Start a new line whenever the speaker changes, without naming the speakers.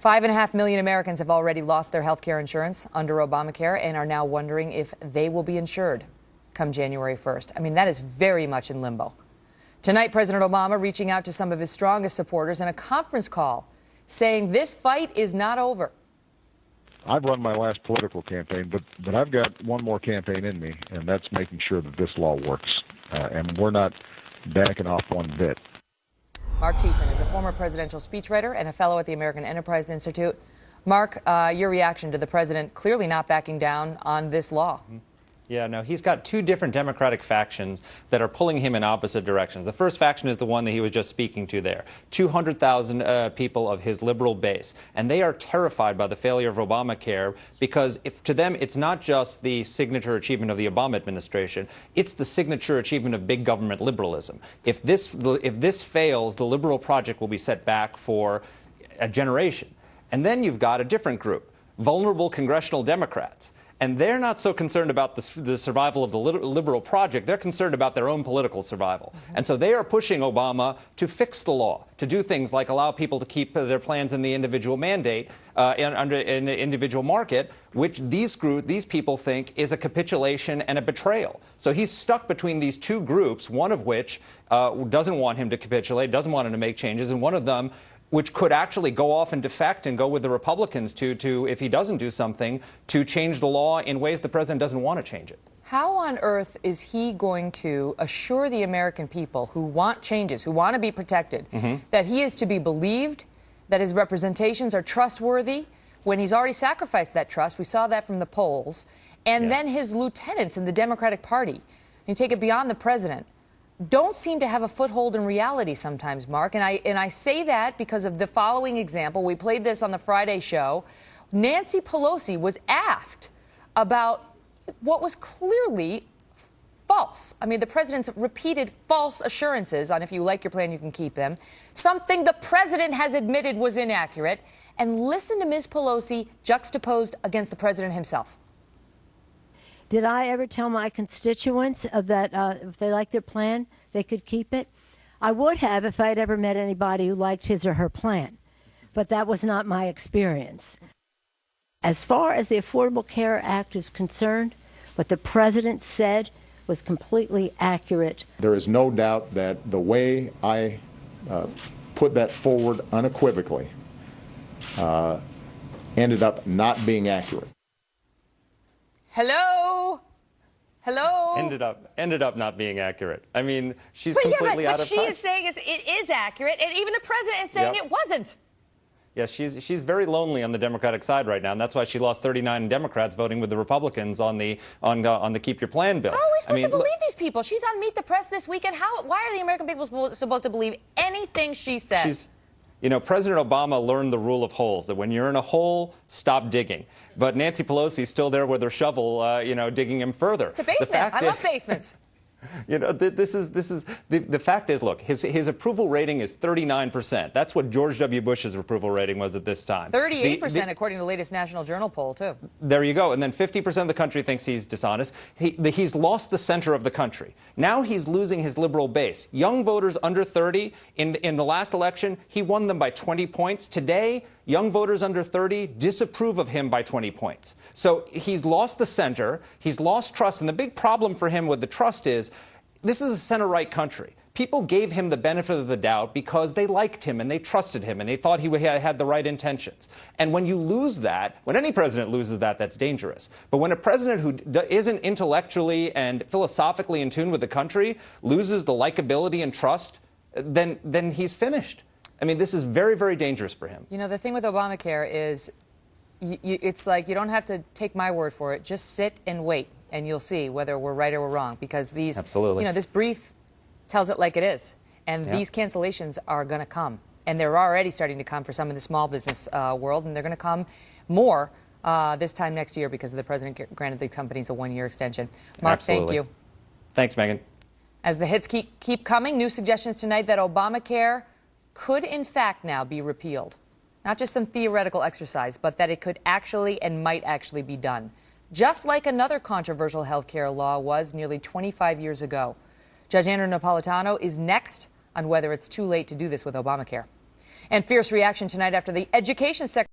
5.5 million Americans have already lost their health care insurance under Obamacare and are now wondering if they will be insured come January 1st. I mean, that is very much in limbo. Tonight, President Obama reaching out to some of his strongest supporters in a conference call, saying this fight is not over.
I've run my last political campaign, but I've got one more campaign in me, and that's making sure that this law works. And we're not backing off one bit.
Mark Thiessen is a former presidential speechwriter and a fellow at the American Enterprise Institute. Mark, your reaction to the president clearly not backing down on this law.
Yeah, no, he's got two different Democratic factions that are pulling him in opposite directions. The first faction is the one that he was just speaking to there, 200,000 people of his liberal base. And they are terrified by the failure of Obamacare because to them, it's not just the signature achievement of the Obama administration, it's the signature achievement of big government liberalism. If this fails, the liberal project will be set back for a generation. And then you've got a different group, vulnerable congressional Democrats. And they're not so concerned about the survival of the liberal project. They're concerned about their own political survival. And so they are pushing Obama to fix the law, to do things like allow people to keep their plans in the individual mandate, in the individual market, which these people think is a capitulation and a betrayal. So he's stuck between these two groups, one of which doesn't want him to capitulate, doesn't want him to make changes, and one of them which could actually go off and defect and go with the Republicans to, if he doesn't do something, to change the law in ways the president doesn't want to change it.
How on earth is he going to assure the American people who want changes, who want to be protected, that he is to be believed, that his representations are trustworthy, when he's already sacrificed that trust? We saw that from the polls. And then his lieutenants in the Democratic Party, and take it beyond the president, don't seem to have a foothold in reality sometimes, Mark. And I say that because of the following example. We played this on the Friday show. Nancy Pelosi was asked about what was clearly false. I mean, the president's repeated false assurances on if you like your plan, you can keep them. Something the president has admitted was inaccurate. And listen to Ms. Pelosi juxtaposed against the president himself.
Did I ever tell my constituents that if they liked their plan, they could keep it? I would have if I'd ever met anybody who liked his or her plan, but that was not my experience. As far as the Affordable Care Act is concerned, what the president said was completely accurate.
There is no doubt that the way I put that forward unequivocally ended up not being accurate.
Hello? Hello?
Ended up not being accurate. I mean, she's completely out of touch.
But she is saying it is accurate, and even the president is saying it wasn't.
Yeah, she's very lonely on the Democratic side right now, and that's why she lost 39 Democrats voting with the Republicans on the Keep Your Plan bill.
How are we supposed to believe these people? She's on Meet the Press this weekend. Why are the American people supposed to believe anything she says?
You know, President Obama learned the rule of holes, that when you're in a hole, stop digging. But Nancy Pelosi's still there with her shovel, digging him further.
It's a basement. I love basements.
You know, the fact is, look, his approval rating is 39%. That's what George W. Bush's approval rating was at this time.
38% according to the latest National Journal poll, too.
There you go. And then 50% of the country thinks he's dishonest. He's lost the center of the country. Now he's losing his liberal base. Young voters under 30, in the last election, he won them by 20 points. Today, young voters under 30 disapprove of him by 20 points. So he's lost the center, he's lost trust, and the big problem for him with the trust is this is a center-right country. People gave him the benefit of the doubt because they liked him and they trusted him and they thought he had the right intentions. And when you lose that, when any president loses that, that's dangerous. But when a president who isn't intellectually and philosophically in tune with the country loses the likability and trust, then he's finished. I mean, this is very, very dangerous for him.
You know, the thing with Obamacare is it's like you don't have to take my word for it. Just sit and wait, and you'll see whether we're right or we're wrong. Because this brief tells it like it is. And these cancellations are going to come. And they're already starting to come for some of the small business world. And they're going to come more this time next year because the president granted the companies a one-year extension. Mark, thank you.
Thanks, Megan.
As the hits keep coming, new suggestions tonight that Obamacare could in fact now be repealed. Not just some theoretical exercise, but that it could actually and might actually be done. Just like another controversial health care law was nearly 25 years ago. Judge Andrew Napolitano is next on whether it's too late to do this with Obamacare. And fierce reaction tonight after the education secretary